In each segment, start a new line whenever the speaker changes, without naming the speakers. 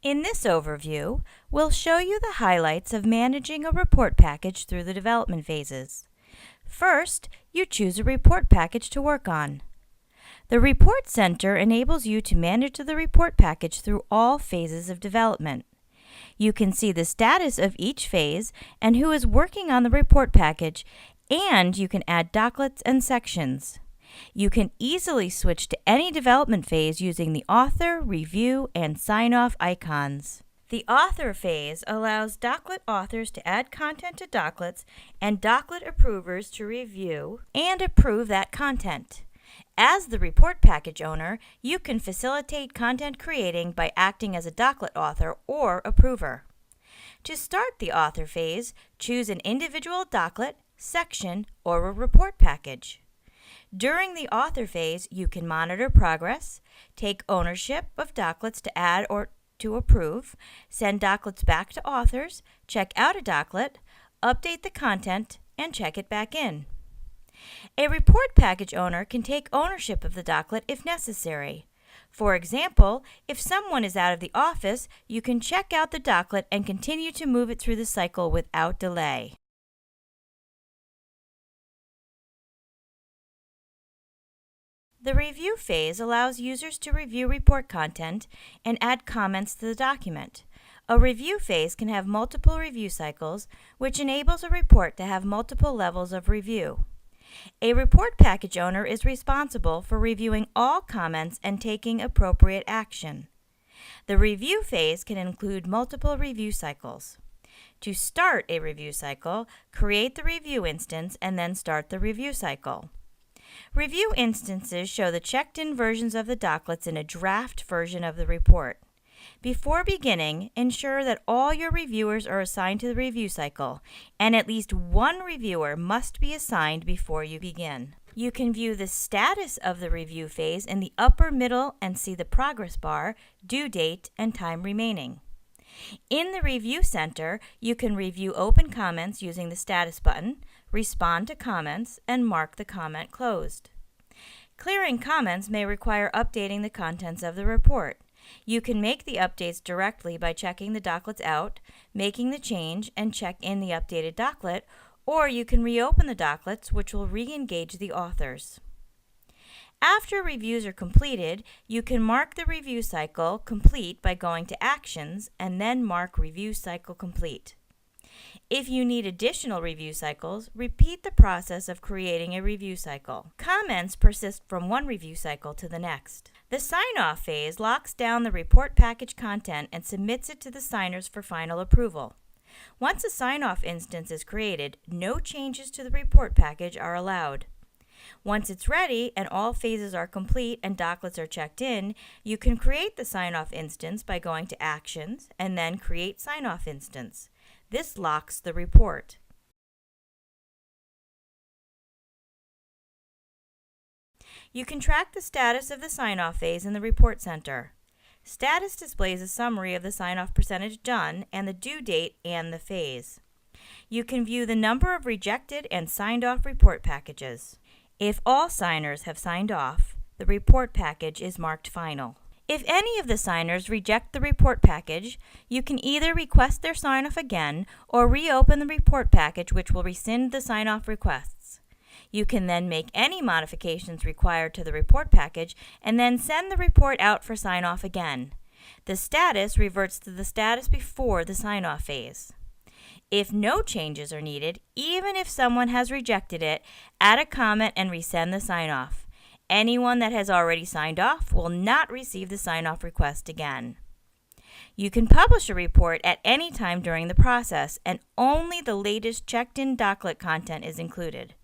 In this overview, we'll show you the highlights of managing a report package through the development phases. First, you choose a report package to work on. The Report Center enables you to manage the report package through all phases of development. You can see the status of each phase and who is working on the report package, and you can add docklets and sections. You can easily switch to any development phase using the Author, Review, and Sign-Off icons. The Author phase allows docklet authors to add content to docklets and docklet approvers to review and approve that content. As the report package owner, you can facilitate content creating by acting as a docklet author or approver. To start the Author phase, choose an individual docklet, section, or a report package. During the Author phase, you can monitor progress, take ownership of docklets to add or to approve, send docklets back to authors, check out a docklet, update the content, and check it back in. A report package owner can take ownership of the docklet if necessary. For example, if someone is out of the office, you can check out the docklet and continue to move it through the cycle without delay. The Review phase allows users to review report content and add comments to the document. A review phase can have multiple review cycles, which enables a report to have multiple levels of review. A report package owner is responsible for reviewing all comments and taking appropriate action. The review phase can include multiple review cycles. To start a review cycle, create the review instance and then start the review cycle. Review instances show the checked-in versions of the docklets in a draft version of the report. Before beginning, ensure that all your reviewers are assigned to the review cycle, and at least one reviewer must be assigned before you begin. You can view the status of the review phase in the upper middle and see the progress bar, due date, and time remaining. In the Review Center, you can review open comments using the status button, respond to comments, and mark the comment closed. Clearing comments may require updating the contents of the report. You can make the updates directly by checking the docklets out, making the change, and check in the updated docklet, or you can reopen the docklets, which will re-engage the authors. After reviews are completed, you can mark the review cycle complete by going to Actions and then mark Review Cycle Complete. If you need additional review cycles, repeat the process of creating a review cycle. Comments persist from one review cycle to the next. The sign-off phase locks down the report package content and submits it to the signers for final approval. Once a sign-off instance is created, no changes to the report package are allowed. Once it's ready and all phases are complete and docklets are checked in, you can create the sign-off instance by going to Actions and then Create Sign-Off Instance. This locks the report. You can track the status of the sign-off phase in the Report Center. Status displays a summary of the sign-off percentage done and the due date and the phase. You can view the number of rejected and signed-off report packages. If all signers have signed off, the report package is marked final. If any of the signers reject the report package, you can either request their sign-off again or reopen the report package, which will rescind the sign-off requests. You can then make any modifications required to the report package and then send the report out for sign-off again. The status reverts to the status before the sign-off phase. If no changes are needed, even if someone has rejected it, add a comment and resend the sign-off. Anyone that has already signed off will not receive the sign-off request again. You can publish a report at any time during the process, and only the latest checked-in docklet content is included.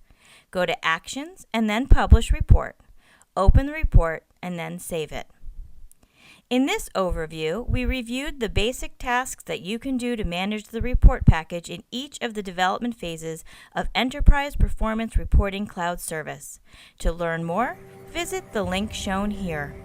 Go to Actions and then Publish Report. Open the report and then save it. In this overview, we reviewed the basic tasks that you can do to manage the report package in each of the development phases of Enterprise Performance Reporting Cloud Service. To learn more, visit the link shown here.